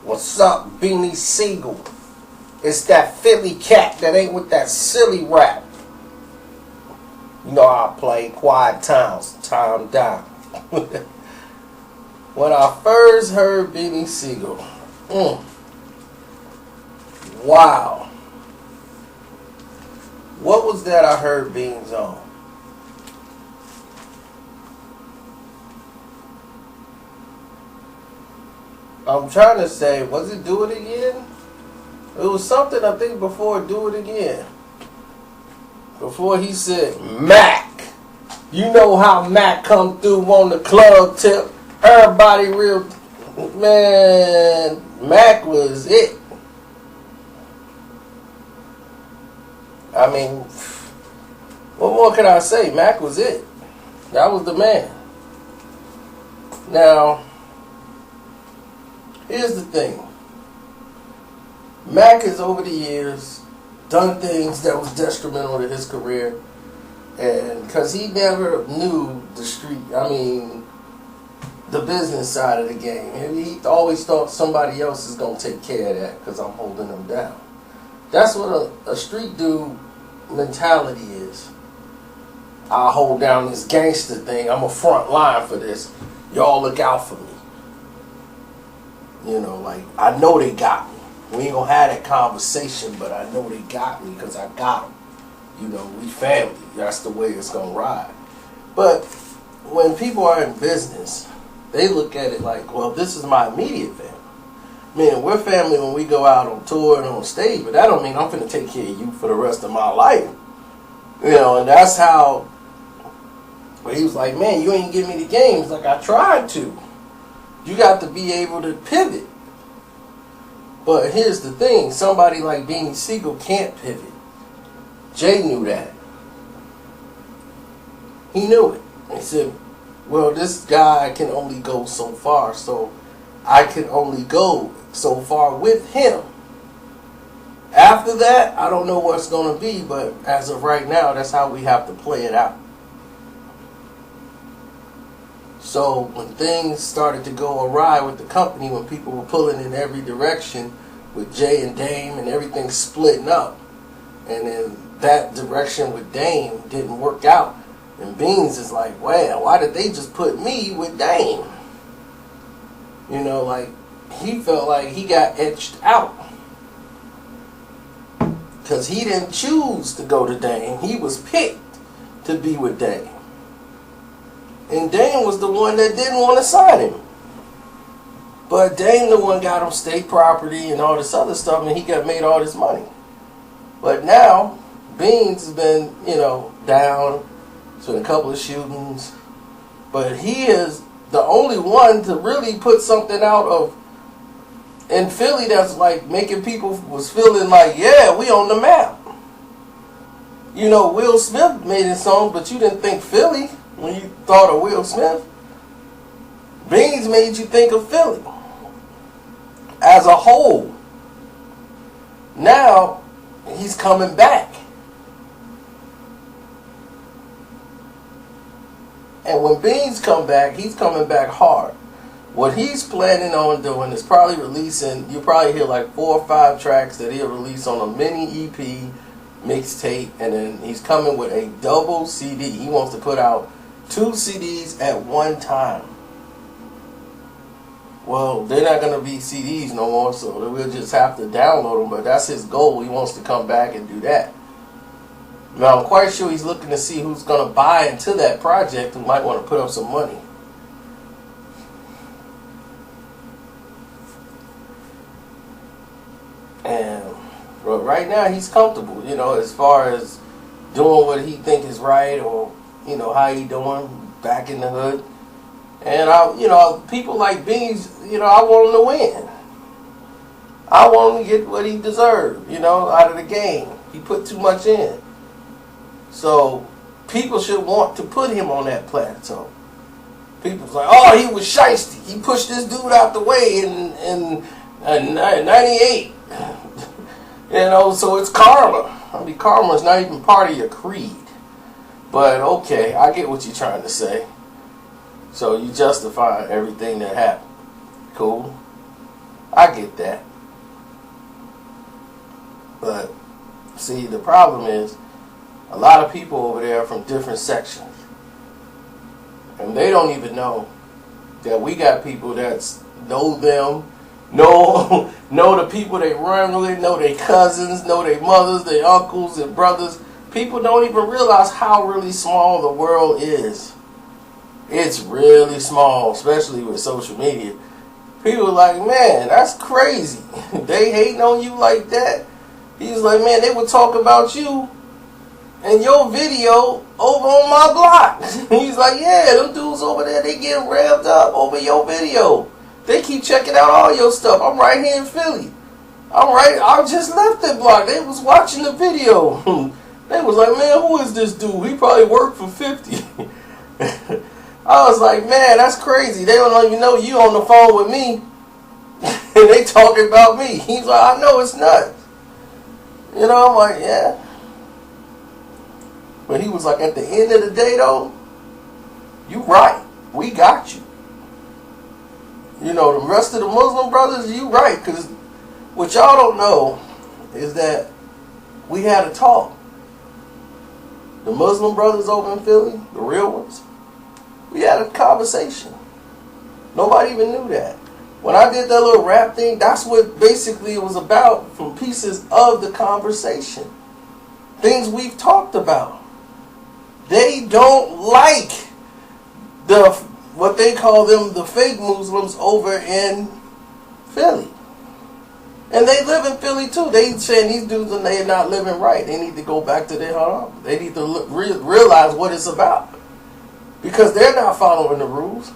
What's up, Beanie Sigel? It's that Philly cat that ain't with that silly rap. You know how I play quiet times, time down. When I first heard Beanie Sigel, wow. What was that I heard Beans on? I'm trying to say, was it Do It Again? It was something, I think, before Do It Again. Before he said, Mac. You know how Mac come through on the club tip. Everybody real. Man, Mac was it. I mean, what more can I say? Mac was it. That was the man. Now, here's the thing. Mac has over the years done things that was detrimental to his career, and because he never knew the street, the business side of the game. And he always thought somebody else is going to take care of that because I'm holding them down. That's what a street dude mentality is. I'll hold down this gangster thing. I'm a front line for this. Y'all look out for me. You know, like, I know they got me. We ain't gonna have that conversation, but I know they got me because I got them. You know, we family. That's the way it's gonna ride. But when people are in business, they look at it like, well, this is my immediate family. Man, we're family when we go out on tour and on stage, but that don't mean I'm finna take care of you for the rest of my life. You know, and that's how, he was like, man, you ain't give me the games like I tried to. You got to be able to pivot. But here's the thing, somebody like Beanie Sigel can't pivot. Jay knew that. He knew it. He said, well, this guy can only go so far, so I can only go so far with him. After that, I don't know what's going to be, but as of right now, that's how we have to play it out. So when things started to go awry with the company, when people were pulling in every direction with Jay and Dame and everything splitting up, and then that direction with Dame didn't work out, and Beans is like, well, why did they just put me with Dame? You know, like, he felt like he got edged out because he didn't choose to go to Dame. He was picked to be with Dame. And Dame was the one that didn't want to sign him. But Dame the one got him state property and all this other stuff, and he got made all this money. But now, Beans has been, down. It's been a couple of shootings. But he is the only one to really put something out of in Philly that's like making people was feeling like, yeah, we on the map. You know, Will Smith made his song, but you didn't think Philly when you thought of Will Smith. Beans made you think of Philly as a whole. Now he's coming back. And when Beans come back, he's coming back hard. What he's planning on doing is probably releasing, you'll probably hear like 4 or 5 tracks that he'll release on a mini EP, mixtape, and then he's coming with a double CD. He wants to put out 2 CDs at one time. Well, they're not going to be CDs no more, so we'll just have to download them, but that's his goal. He wants to come back and do that. Now, I'm quite sure he's looking to see who's going to buy into that project who might want to put up some money. And but right now, he's comfortable, as far as doing what he think is right, or, how he doing back in the hood. And, people like Beans, I want him to win. I want him to get what he deserved, out of the game. He put too much in. So, people should want to put him on that plateau. People's like, oh, he was shiesty. He pushed this dude out the way in 98. So it's karma. Karma is not even part of your creed. But, okay, I get what you're trying to say. So you justify everything that happened. Cool. I get that. See, the problem is a lot of people over there are from different sections. And they don't even know that we got people that know them, know the people they run with, know their cousins, know their mothers, their uncles and brothers. People don't even realize how really small the world is. It's really small, especially with social media. People are like, man, that's crazy. They hating on you like that. He's like, man, they would talk about you and your video over on my block. He's like, yeah, them dudes over there, they get revved up over your video. They keep checking out all your stuff. I'm right here in Philly. I just left that block. They was watching the video. They was like, man, who is this dude? He probably worked for 50. I was like, man, that's crazy. They don't even know you on the phone with me. And they talking about me. He's like, I know, it's nuts. You know, I'm like, yeah. But he was like, at the end of the day, though, you right. We got you. You know, the rest of the Muslim brothers, you right. Because what y'all don't know is that we had a talk. The Muslim brothers over in Philly, the real ones, we had a conversation. Nobody even knew that. When I did that little rap thing, that's what basically it was about, from pieces of the conversation. Things we've talked about. They don't like what they call them, the fake Muslims over in Philly. And they live in Philly too. They saying these dudes and they are not living right. They need to go back to their home. They need to realize what it's about. Because they're not following the rules.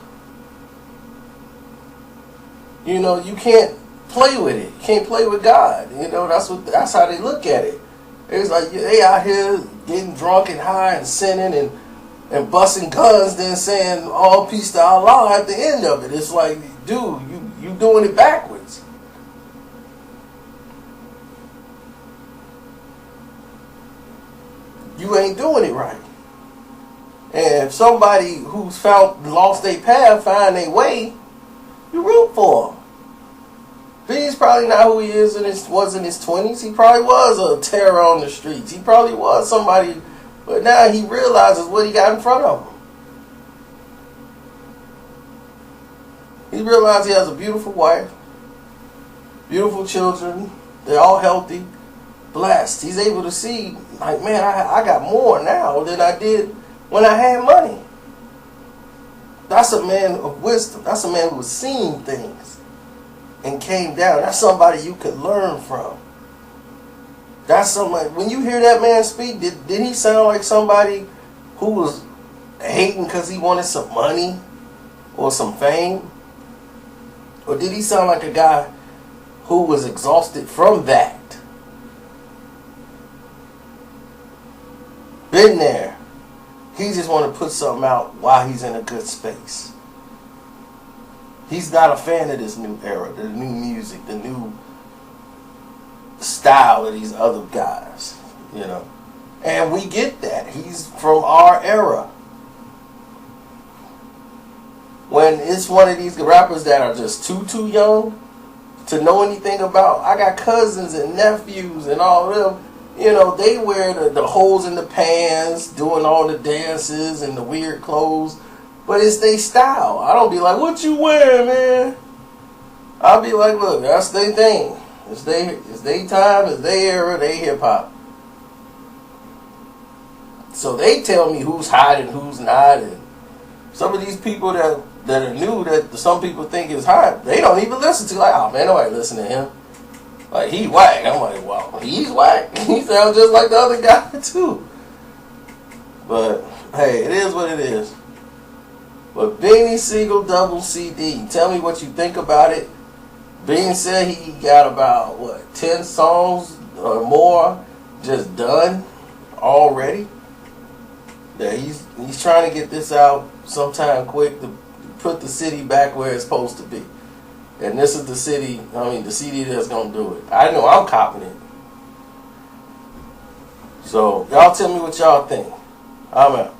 You know, you can't play with it. You can't play with God. You know, that's how they look at it. It's like they out here getting drunk and high and sinning and busting guns, then saying all peace to Allah at the end of it. It's like, dude, you doing it backwards. You ain't doing it right. And if somebody who's lost their path find their way, you root for him. He's probably not who he is was in his 20s. He probably was a terror on the streets. He probably was somebody, but now he realizes what he got in front of him. He realized he has a beautiful wife, beautiful children. They're all healthy, blessed. He's able to see, like, man, I got more now than I did when I had money. That's a man of wisdom. That's a man who has seen things and came down. That's somebody you could learn from. That's somebody, when you hear that man speak, did he sound like somebody who was hating because he wanted some money or some fame? Or did he sound like a guy who was exhausted from that? Been there. He just want to put something out while he's in a good space. He's not a fan of this new era, the new music, the new style of these other guys, you know. And we get that. He's from our era. When it's one of these rappers that are just too young to know anything about, I got cousins and nephews and all of them, you know, they wear the holes in the pants, doing all the dances and the weird clothes, but it's their style. I don't be like, what you wearing, man? I'll be like, look, that's their thing. It's their time, it's their era, they hip hop. So they tell me who's hot and who's not, and some of these people that are new that some people think is hot, they don't even listen to. Like, oh man, nobody listen to him. Like, he whack. I'm like, wow, he's whack. He sounds just like the other guy too. But hey, it is what it is. But Beanie Sigel double CD. Tell me what you think about it. Bean said he got about 10 songs or more just done already. That he's trying to get this out sometime quick to put the city back where it's supposed to be. And this is the city, the CD that's going to do it. I know I'm copping it. So, y'all tell me what y'all think. I'm out.